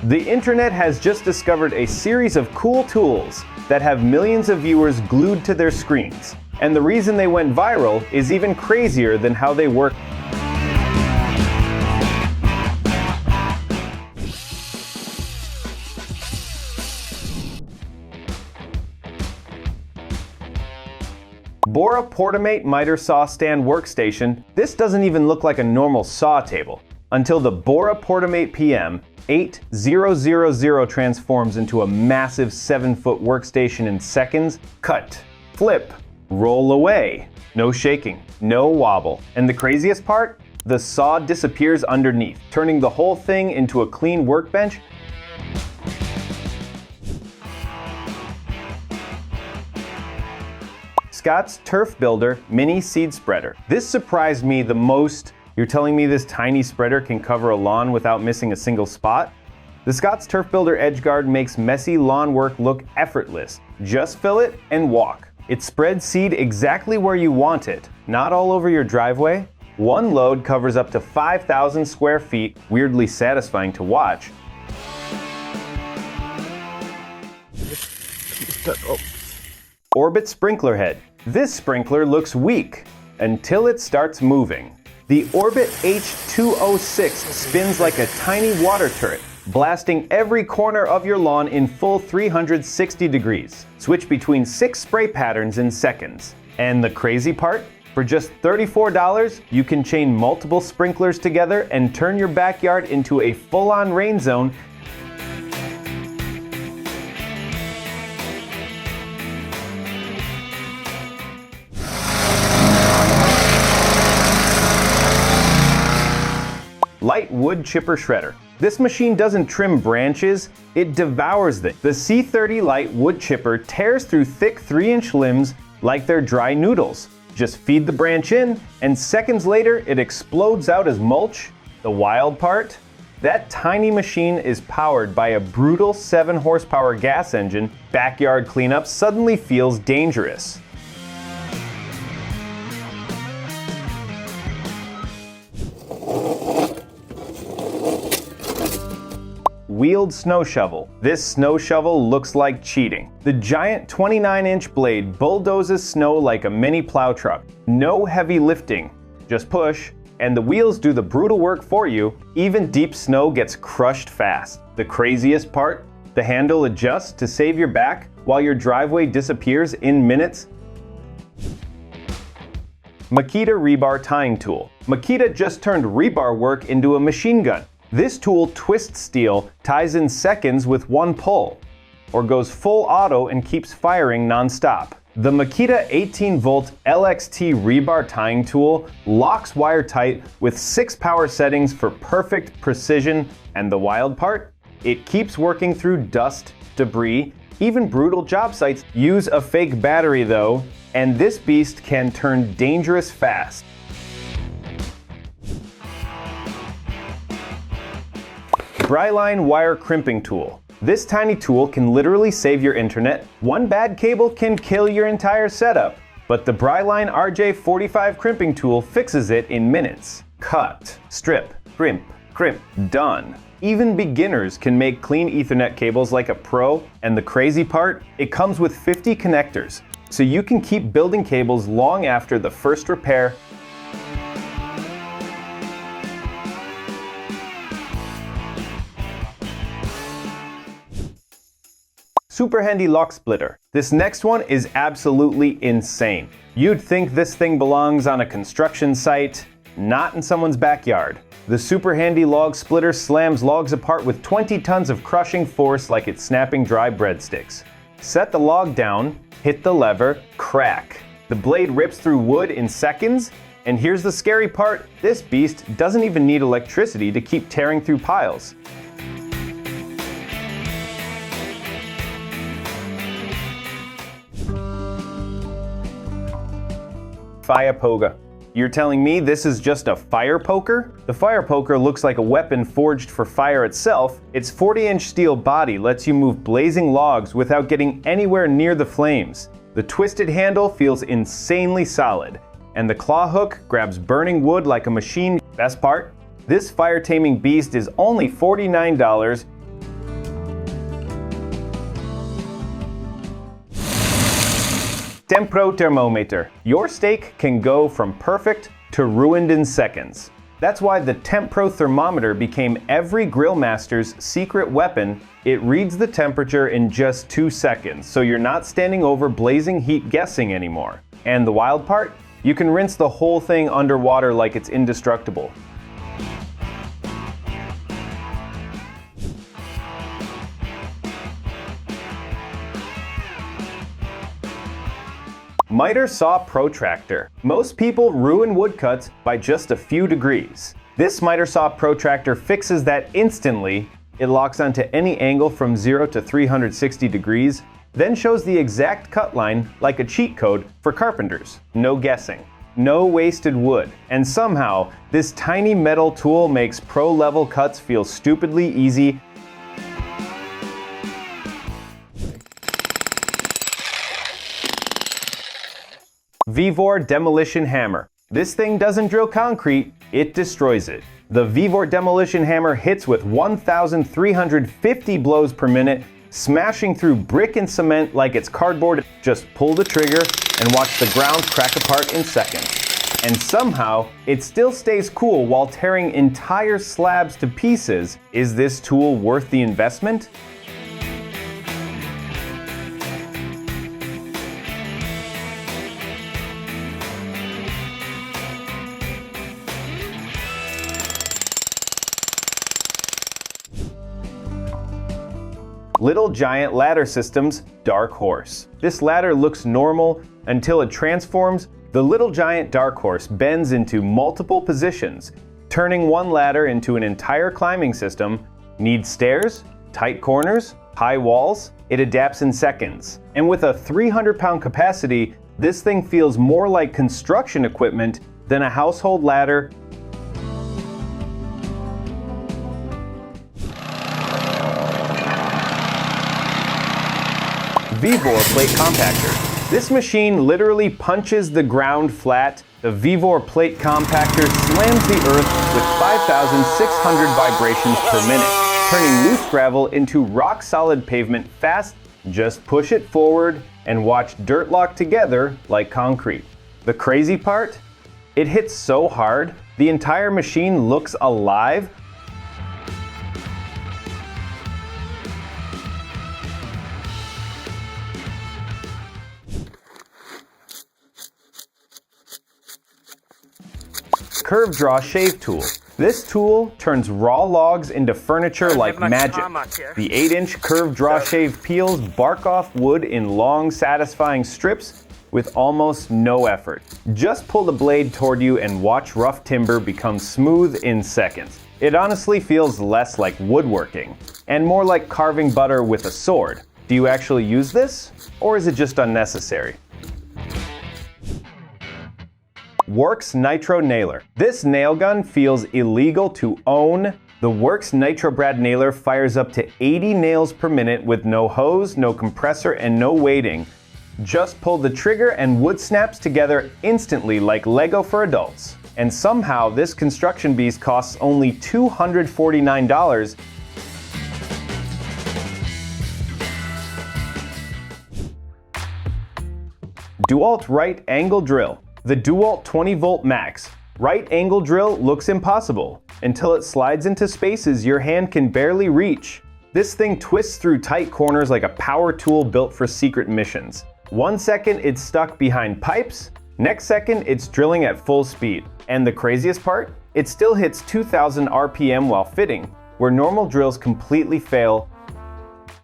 The internet has just discovered a series of cool tools that have millions of viewers glued to their screens. And the reason they went viral is even crazier than how they work. Bora Portamate Miter Saw Stand Workstation. This doesn't even look like a normal saw table until the Bora Portamate PM 8000 transforms into a massive 7-foot workstation in seconds. Cut, flip, roll away. No shaking, no wobble. And the craziest part? The saw disappears underneath, turning the whole thing into a clean workbench. Scott's Turf Builder Mini Seed Spreader. This surprised me the most. You're telling me this tiny spreader can cover a lawn without missing a single spot? The Scott's Turf Builder Edge Guard makes messy lawn work look effortless. Just fill it and walk. It spreads seed exactly where you want it, not all over your driveway. One load covers up to 5,000 square feet, weirdly satisfying to watch. Orbit Sprinkler Head. This sprinkler looks weak until it starts moving. The Orbit H206 spins like a tiny water turret, blasting every corner of your lawn in full 360 degrees. Switch between 6 spray patterns in seconds. And the crazy part? For just $34, you can chain multiple sprinklers together and turn your backyard into a full-on rain zone. Light Wood Chipper Shredder. This machine doesn't trim branches, it devours them. The C30 Light Wood Chipper tears through thick 3-inch limbs like they're dry noodles. Just feed the branch in, and seconds later it explodes out as mulch. The wild part? That tiny machine is powered by a brutal 7-horsepower gas engine. Backyard cleanup suddenly feels dangerous. Wheeled Snow Shovel. This snow shovel looks like cheating. The giant 29-inch blade bulldozes snow like a mini plow truck. No heavy lifting, just push, and the wheels do the brutal work for you. Even deep snow gets crushed fast. The craziest part? The handle adjusts to save your back while your driveway disappears in minutes. Makita Rebar Tying Tool. Makita just turned rebar work into a machine gun. This tool twists steel, ties in seconds with one pull, or goes full auto and keeps firing non-stop. The Makita 18-volt LXT rebar tying tool locks wire tight with 6 power settings for perfect precision, and the wild part? It keeps working through dust, debris, even brutal job sites. Use a fake battery though, and this beast can turn dangerous fast. Bryline Wire Crimping Tool. This tiny tool can literally save your internet. One bad cable can kill your entire setup, but the Bryline RJ45 crimping tool fixes it in minutes. Cut, strip, crimp, done. Even beginners can make clean Ethernet cables like a pro, and the crazy part? It comes with 50 connectors, so you can keep building cables long after the first repair. Super handy lock splitter. This next one is absolutely insane. You'd think this thing belongs on a construction site, not in someone's backyard. The super handy log splitter slams logs apart with 20 tons of crushing force like it's snapping dry breadsticks. Set the log down, hit the lever, crack. The blade rips through wood in seconds, and here's the scary part, this beast doesn't even need electricity to keep tearing through piles. Fire poker. You're telling me this is just a fire poker? The fire poker looks like a weapon forged for fire itself. Its 40-inch steel body lets you move blazing logs without getting anywhere near the flames. The twisted handle feels insanely solid, and the claw hook grabs burning wood like a machine. Best part? This fire-taming beast is only $49. Tempro thermometer. Your steak can go from perfect to ruined in seconds. That's why the Tempro thermometer became every grill master's secret weapon. It reads the temperature in just 2 seconds, so you're not standing over blazing heat guessing anymore. And the wild part? You can rinse the whole thing underwater like it's indestructible. Miter saw protractor. Most people ruin woodcuts by just a few degrees. This miter saw protractor fixes that instantly. It locks onto any angle from 0 to 360 degrees, then shows the exact cut line like a cheat code for carpenters. No guessing. No wasted wood. And somehow, this tiny metal tool makes pro-level cuts feel stupidly easy. Vevor demolition hammer. This thing doesn't drill concrete, it destroys it. The Vevor demolition hammer hits with 1,350 blows per minute, smashing through brick and cement like it's cardboard. Just pull the trigger and watch the ground crack apart in seconds. And somehow, it still stays cool while tearing entire slabs to pieces. Is this tool worth the investment? Little Giant Ladder Systems Dark Horse. This ladder looks normal until it transforms. The Little Giant Dark Horse bends into multiple positions, turning one ladder into an entire climbing system. Needs stairs, tight corners, high walls? It adapts in seconds. And with a 300-pound capacity, this thing feels more like construction equipment than a household ladder. Vevor plate compactor. This machine literally punches the ground flat. The Vevor plate compactor slams the earth with 5,600 vibrations per minute, turning loose gravel into rock-solid pavement fast. Just push it forward and watch dirt lock together like concrete. The crazy part? It hits so hard, the entire machine looks alive. Curve Draw Shave Tool. This tool turns raw logs into furniture like magic. The 8-inch Curve Draw Shave peels bark off wood in long, satisfying strips with almost no effort. Just pull the blade toward you and watch rough timber become smooth in seconds. It honestly feels less like woodworking and more like carving butter with a sword. Do you actually use this? Or is it just unnecessary? Works Nitro Nailer. This nail gun feels illegal to own. The Works Nitro Brad Nailer fires up to 80 nails per minute with no hose, no compressor, and no weighting. Just pull the trigger and wood snaps together instantly like Lego for adults. And somehow this construction beast costs only $249. DeWalt Right Angle Drill. The DeWalt 20-volt Max. Right angle drill looks impossible until it slides into spaces your hand can barely reach. This thing twists through tight corners like a power tool built for secret missions. 1 second it's stuck behind pipes, next second it's drilling at full speed. And the craziest part? It still hits 2,000 RPM while fitting, where normal drills completely fail.